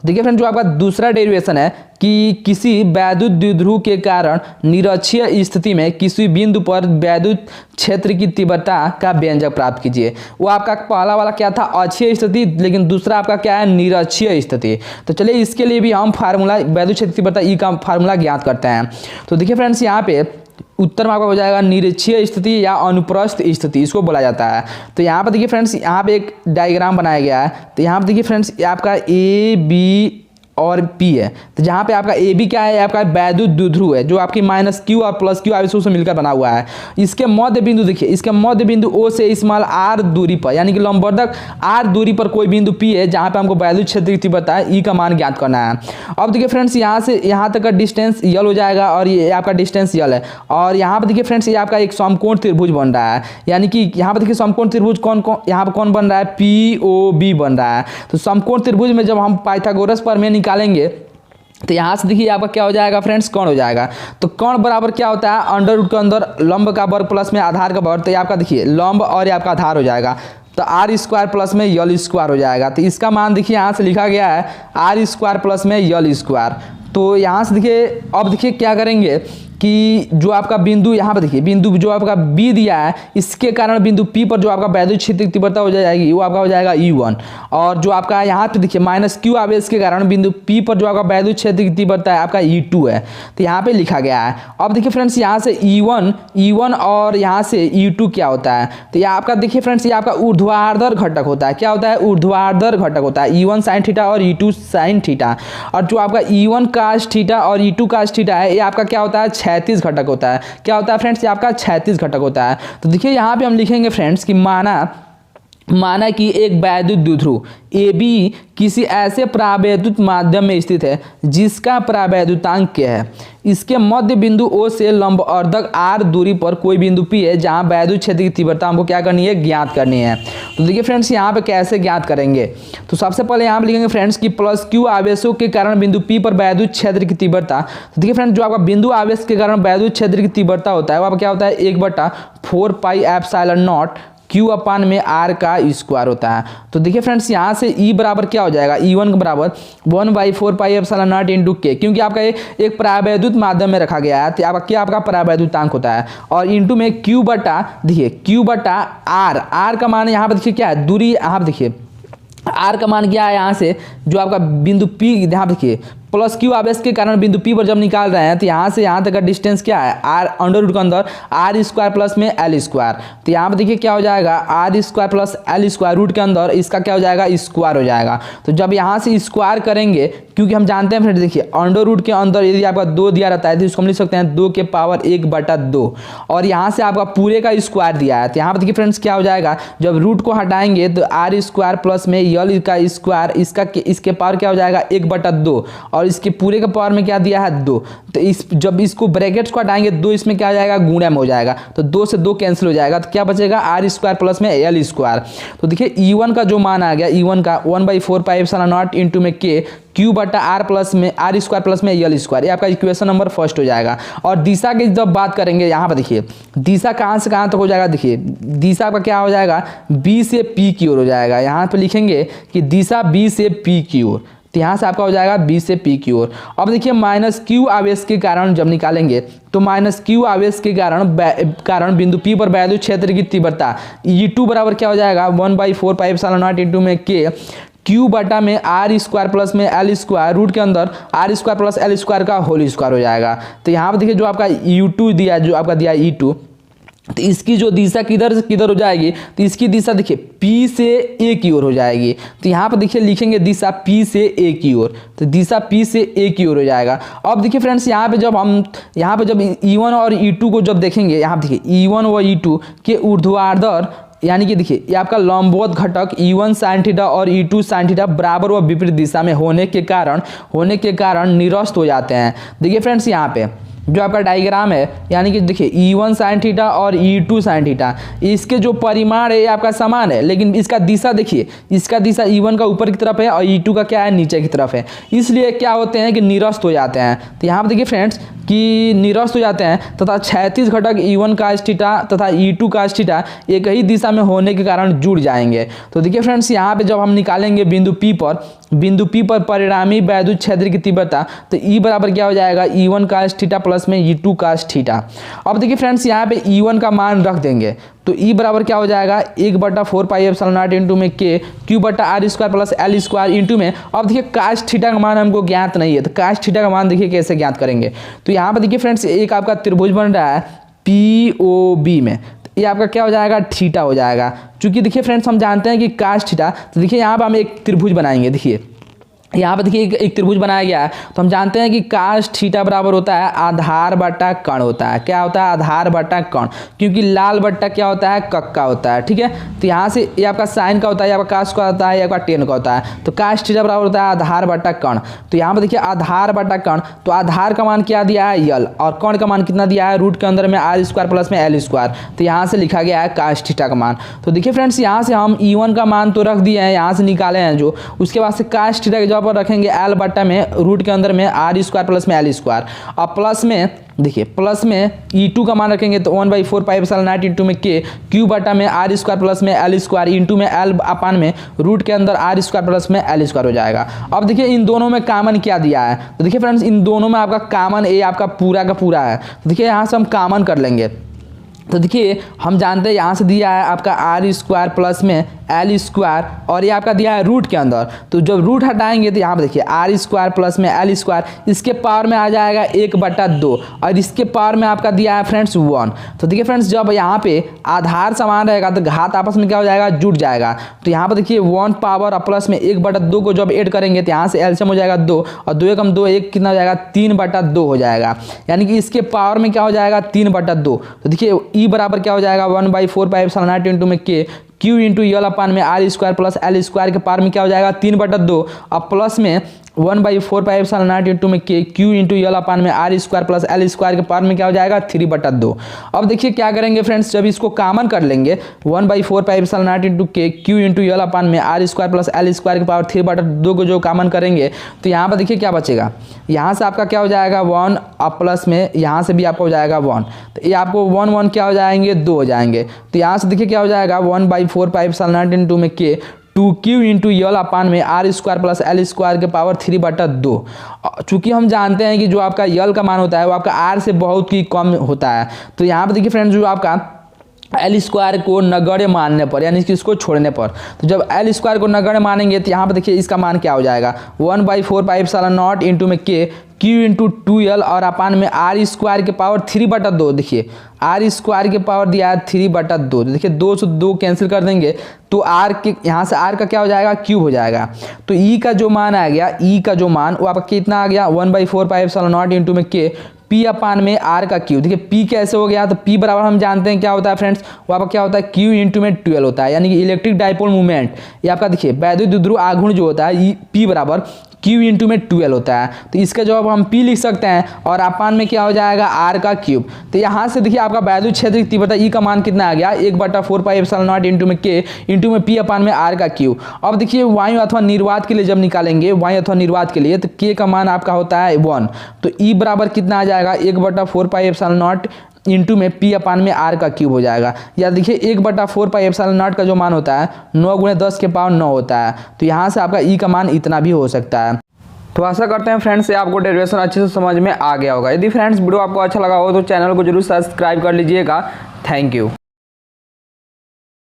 देखिए फ्रेंड, जो आपका दूसरा डेरिवेशन है कि किसी वैद्युत द्विध्रुव के कारण निरक्षीय स्थिति में किसी बिंदु पर वैद्युत क्षेत्र की तीव्रता का व्यंजक प्राप्त कीजिए। वो आपका पहला वाला क्या था, अक्षीय स्थिति, लेकिन दूसरा आपका क्या है, निरक्षीय स्थिति। तो चलिए इसके लिए भी हम फार्मूला वैद्युत क्षेत्र तीव्रता ई का फार्मूला ज्ञात करते हैं। तो देखिए फ्रेंड्स, यहाँ पे उत्तर में आपका हो जाएगा निरक्षीय स्थिति या अनुप्रस्थ स्थिति, इसको बोला जाता है। तो यहाँ पर देखिए फ्रेंड्स, यहाँ पे एक डायग्राम बनाया गया है। तो यहाँ पर देखिए फ्रेंड्स, आपका ए बी और पी है। तो जहाँ पे आपका ए बी क्या है, आपका वैद्युत द्विध्रुव है जो आपकी -q और +q आवेशों से मिलकर बना हुआ है। इसके मध्य बिंदु देखिए, इसके मध्य बिंदु O से स्मॉल r दूरी पर, यानी कि लंबवर्धक r दूरी पर कोई बिंदु P है जहाँ पे हमको वैद्युत क्षेत्र की तीव्रता ई का मान ज्ञात करना है। अब देखिए फ्रेंड्स, यहाँ से यहाँ तक का डिस्टेंस यल हो जाएगा और ये आपका डिस्टेंस यल है। और यहाँ पर देखिए फ्रेंड्स, ये आपका एक समकोण त्रिभुज बन रहा है, यानी कि यहाँ पर देखिए समकोण त्रिभुज यहाँ पर कौन बन रहा है, POB बन रहा है। तो समकोण त्रिभुज में जब हम पाइथागोरस प्रमेय निकालेंगे तो यहाँ से देखिए आपका क्या हो जाएगा फ्रेंड्स, कर्ण हो जाएगा। तो कर्ण बराबर क्या होता है, अंडर रूट के अंदर लंब का वर्ग प्लस में आधार का वर्ग। तो ये आपका देखिए लंब और ये आपका आधार हो जाएगा, तो r² प्लस में यल² हो जाएगा। तो इसका मान देखिए यहाँ से लिखा गया है r² प्लस में यल²। तो यहाँ से देखिए, अब देखिए क्या करेंगे कि जो आपका बिंदु यहाँ पर देखिए, बिंदु जो आपका बी दिया है, इसके कारण बिंदु पी पर जो आपका वैद्युत क्षेत्र की तीव्रता हो जाएगी वो आपका हो जाएगा E1। और जो आपका यहाँ पे देखिए -q आवेश के कारण बिंदु पी पर जो आपका वैद्युत क्षेत्र की तीव्रता है आपका E2 है। तो यहाँ पे लिखा गया है। अब देखिए फ्रेंड्स, यहाँ से E1 और यहाँ से E2 क्या होता है, तो ये आपका देखिए फ्रेंड्स, ये आपका ऊर्ध्वाधर घटक होता है। क्या होता है, ऊर्ध्वाधर घटक होता है। E1 sin थीटा और E2 sin थीटा। और जो आपका E1 cos थीटा और E2 cos थीटा है, ये आपका क्या होता है, क्षैतिज घटक होता है। क्या होता है फ्रेंड्स, ये आपका क्षैतिज घटक होता है। तो देखिए यहाँ पे हम लिखेंगे फ्रेंड्स कि माना कि एक वैद्युत द्विध्रुव AB किसी ऐसे परावैद्युत माध्यम में स्थित है जिसका परावैद्युतांक क्या है। इसके मध्य बिंदु O से लंबवर्धक r दूरी पर कोई बिंदु P है जहां वैद्युत क्षेत्र की तीव्रता हमको क्या करनी है, ज्ञात करनी है। तो देखिए फ्रेंड्स, यहाँ पे कैसे ज्ञात करेंगे, तो सबसे पहले यहाँ पे लिखेंगे फ्रेंड्स कि +q आवेशों के कारण बिंदु P पर वैद्युत क्षेत्र की तीव्रता। तो देखिए फ्रेंड्स, जो आपका बिंदु आवेश के कारण वैद्युत क्षेत्र की तीव्रता होता है वो आपका क्या होता है, 1/4πε0 Q अपान में R का स्क्वायर होता है। तो देखिए फ्रेंड्स, यहाँ से E बराबर क्या हो जाएगा, E1 के बराबर 1/4πε0 इंटू K, क्योंकि आपका एक परावैद्युत माध्यम में रखा गया है। तो आपका क्या, आपका परावैद्युतांक होता है। और इंटू में Q बटा, देखिए Q बटा R का मान यहाँ पर देखिए क्या है, दूरी यहाँ पर देखिए R का मान क्या है, यहाँ से जो आपका बिंदु P, यहाँ पर देखिए +q आवेश के कारण बिंदु P पर जब निकाल रहे हैं तो यहाँ से यहाँ तक का डिस्टेंस क्या है, r अंडर रूट के अंदर r² प्लस में l²। तो यहाँ पर देखिए क्या हो जाएगा, r² प्लस l² रूट के अंदर इसका क्या हो जाएगा, स्क्वायर हो जाएगा। तो जब यहाँ से स्क्वायर करेंगे, क्योंकि हम जानते हैं फ्रेंड देखिए अंडर रूट के अंदर यदि आपका 2 दिया रहता है तो इसको हम लिख सकते हैं 2 के पावर 1/2। और यहाँ से आपका पूरे का स्क्वायर दिया है। तो यहाँ पर देखिए फ्रेंड्स क्या हो जाएगा, जब रूट को हटाएंगे तो r² प्लस में यल का स्क्वायर, इसके पावर क्या हो जाएगा 1/2 और इसके पूरे के पावर में क्या दिया है 2। तो जब इसको ब्रैकेट्स को हटाएंगे 2 इसमें क्या हो जाएगा, गुणा में हो जाएगा। तो 2 से 2 कैंसिल हो जाएगा, तो क्या बचेगा r² प्लस में l²। तो देखिए E1 का जो मान आ गया, E1 का 1/4πε0 इंटू में Q बटा R प्लस में r² प्लस में l²। ये आपका इक्वेशन नंबर फर्स्ट हो जाएगा। और दिशा की जब बात करेंगे, यहाँ पर देखिए दिशा कहाँ से कहाँ तक हो जाएगा, देखिए दिशा का क्या हो जाएगा, B से P की ओर हो जाएगा। यहाँ पे लिखेंगे कि दिशा B से P की ओर। तो यहाँ से आपका हो जाएगा B से P की ओर। अब देखिए -q आवेश के कारण जब निकालेंगे तो -q आवेश के कारण बिंदु P पर वैद्युत क्षेत्र की तीव्रता E2 बराबर क्या हो जाएगा, 1/4πε0 इंटू में Q बटा में r² प्लस में l² रूट के अंदर r² प्लस l² का होल स्क्वायर हो जाएगा। तो यहाँ पर देखिए जो आपका U2 दिया, जो आपका दिया E2, तो इसकी जो दिशा किधर से किधर हो जाएगी, तो इसकी दिशा देखिए P से A की ओर हो जाएगी। तो यहाँ पर देखिए लिखेंगे दिशा P से A की ओर। तो दिशा P से A की ओर हो जाएगा। अब देखिए फ्रेंड्स, यहाँ पे जब E1 और E2 को जब देखेंगे, यहाँ पे देखिए E1 और E2 के ऊर्ध्वाधर, यानी कि देखिए ये आपका लंबवत घटक E1 sin थीटा और E2 sin थीटा बराबर व विपरीत दिशा में होने के कारण निरस्त हो जाते हैं। देखिए फ्रेंड्स, यहाँ पे जो आपका डायग्राम है, यानी कि देखिए E1 sin थीटा और E2 sin थीटा, इसके जो परिमाण है ये आपका समान है, लेकिन इसका दिशा देखिए, इसका दिशा E1 का ऊपर की तरफ है और E2 का क्या है, नीचे की तरफ है। इसलिए क्या होते हैं कि निरस्त हो जाते हैं। तो यहाँ पर देखिए फ्रेंड्स कि निरस्त हो जाते हैं तथा क्षैतिज घटक E1 cos थीटा तथा E2 cos थीटा एक ही दिशा में होने के कारण जुड़ जाएंगे। तो देखिए फ्रेंड्स, यहाँ पे जब हम निकालेंगे बिंदु P पर परिणामी वैद्युत क्षेत्र की तीव्रता, तो E बराबर क्या हो जाएगा, E1 cos थीटा प्लस में E2 cos थीटा। अब देखिए फ्रेंड्स, यहाँ पे E1 का मान रख देंगे तो E बराबर क्या हो जाएगा, 1/4 पाई एप्सिलॉन नॉट इंटू में K Q बटा R square plus L square into में। अब देखिए cos थीटा का मान हमको ज्ञात नहीं है, तो cos थीटा का मान देखिए कैसे ज्ञात करेंगे। तो यहाँ पर देखिए फ्रेंड्स, एक आपका त्रिभुज बन रहा है POB में, ये आपका क्या हो जाएगा, थीटा हो जाएगा। चूंकि देखिए फ्रेंड्स, हम जानते हैं कि cos थीटा, तो देखिए यहाँ पर हम एक त्रिभुज बनाएंगे। देखिए यहाँ पर देखिए एक त्रिभुज बनाया गया है, तो हम जानते हैं कि cos थीटा बराबर होता है आधार बटा कर्ण होता है। क्या होता है, आधार बटा कर्ण, क्योंकि लाल बट्टा क्या होता है, कक्का होता है। ठीक है, तो यहाँ से ये आपका साइन का होता है, ये आपका cos का होता है, ये आपका टेन का होता है। तो cos थीटा बराबर होता है आधार बटा कर्ण। तो यहाँ पर देखिए आधार बटा कर्ण, तो आधार का मान क्या दिया है, यल, और कर्ण का मान कितना दिया है, रूट के अंदर में R स्क्वायर प्लस में L स्क्वायर। तो यहाँ से लिखा गया है cos थीटा का मान। तो देखिए फ्रेंड्स, यहाँ से हम E1 का मान तो रख दिए हैं, यहाँ से निकाले हैं जो, उसके बाद से cos थीटा के जगह पर रखेंगे L बट्टा में रूट के अंदर में R स्क्वायर प्लस में L स्क्वायर, और प्लस में देखिए प्लस में E2 का मान रखेंगे तो 1/4 पाई एप्सिलॉन नॉट इंटू में K Q बटा में R स्क्वायर प्लस में L स्क्वायर इंटू में L अपान में रूट के अंदर R स्क्वायर प्लस में L स्क्वायर हो जाएगा। अब देखिए इन दोनों में कॉमन क्या दिया है, तो देखिए फ्रेंड्स, इन दोनों में आपका कॉमन ए आपका पूरा का पूरा है। तो देखिए यहाँ से हम कॉमन कर लेंगे, तो देखिए हम जानते हैं यहाँ से दिया है आपका R स्क्वायर प्लस में L स्क्वायर, और ये आपका दिया है रूट के अंदर। तो जब रूट हटाएंगे तो यहाँ पर देखिए R स्क्वायर प्लस में L स्क्वायर, इसके पावर में आ जाएगा 1/2, और इसके पावर में आपका दिया है फ्रेंड्स 1। तो देखिए फ्रेंड्स, जब यहाँ पे आधार समान रहेगा तो घात आपस में क्या हो जाएगा, जुड़ जाएगा। तो यहाँ पर देखिए 1 पावर और प्लस में 1/2 को जब ऐड करेंगे तो यहाँ से एलसीएम हो जाएगा 2, और 2 एकम 2, 1 कितना हो जाएगा, 3/2 हो जाएगा, यानी कि इसके पावर में क्या हो जाएगा, 3/2। तो देखिए E बराबर क्या हो जाएगा, 1/4 पाई एप्सिलॉन नॉट इंटू में K Q into L upon में R square plus L square के पावर में क्या हो जाएगा, 3/2, और प्लस में 1/4 पाई एप्सिलॉन नॉट इंटू में K Q into L upon में R square plus L square के पावर में क्या हो जाएगा, 3/2। अब देखिए क्या करेंगे फ्रेंड्स, जब इसको कॉमन कर लेंगे 1/4 pi epsilon not into K Q into L upon में R square plus L square के पावर 3/2 को जो कॉमन करेंगे तो यहाँ पर देखिए क्या बचेगा, यहाँ से आपका क्या हो जाएगा 1, और प्लस में यहाँ से भी आपका हो जाएगा 1, तो ये आपको 1 क्या हो जाएंगे, 2 हो जाएंगे। तो यहाँ से देखिए क्या हो जाएगा, 1/4 पाई एप्सिलॉन नॉट इंटू में K 2Q into L upon में R square plus L square के पावर 3/2। चूंकि हम जानते हैं कि जो आपका यल का मान होता है वो आपका R से बहुत ही कम होता है, तो यहाँ पर देखिए फ्रेंड्स, जो आपका L स्क्वायर को नगण्य मानने पर, यानी कि इसको छोड़ने पर, तो जब L स्क्वायर को नगण्य मानेंगे तो यहाँ पर देखिए इसका मान क्या हो जाएगा, 1/4 पाई एप्सिलॉन नॉट इंटू में K Q इंटू 2L और अपान में R स्क्वायर के पावर 3/2। देखिए R स्क्वायर के पावर दिया है 3/2, तो देखिए 2 से 2 कैंसिल कर देंगे तो R के यहाँ से R का क्या हो जाएगा, क्यूब हो जाएगा। तो E का जो मान आ गया, E का जो मान वो आपका कितना आ गया, 1/4 पाई एप्सिलॉन नॉट इंटू में K P अपान में R का क्यू। देखिए P कैसे हो गया, तो P बराबर हम जानते हैं क्या होता है फ्रेंड्स, वो आपका क्या होता है, Q इंटू में 12 होता है, यानी कि इलेक्ट्रिक डाइपोल मूवमेंट। ये आपका देखिए वैद्युत द्विध्रुव आघूर्ण जो होता है P बराबर Q इंटू में 12 होता है। तो इसका जवाब हम P लिख सकते हैं, और अपान में क्या हो जाएगा, R का क्यूब। तो यहाँ से देखिए आपका वैद्युत क्षेत्र की तीव्रता E का मान कितना आ गया, 1/4 पाई एप्सिलॉन नॉट इंटू में K इंटू में P अपान में R का क्यूब। अब देखिए वायु अथवा निर्वात के लिए जब निकालेंगे, वायु अथवा निर्वात के लिए, तो K का मान आपका होता है 1, तो E बराबर कितना आ जाएगा, 1/4 पाई एप्सिलॉन नॉट इंटू में P अपान में R का क्यूब हो जाएगा। या देखिए 1/4 पाई एप्सिलॉन नॉट का जो मान होता है 9 × 10 के पावर 9 होता है। तो यहाँ से आपका E का मान इतना भी हो सकता है। तो आशा करते हैं फ्रेंड्स से आपको डेरिवेशन अच्छे से समझ में आ गया होगा। यदि फ्रेंड्स वीडियो आपको अच्छा लगा हो तो चैनल को जरूर सब्सक्राइब कर लीजिएगा। Thank you.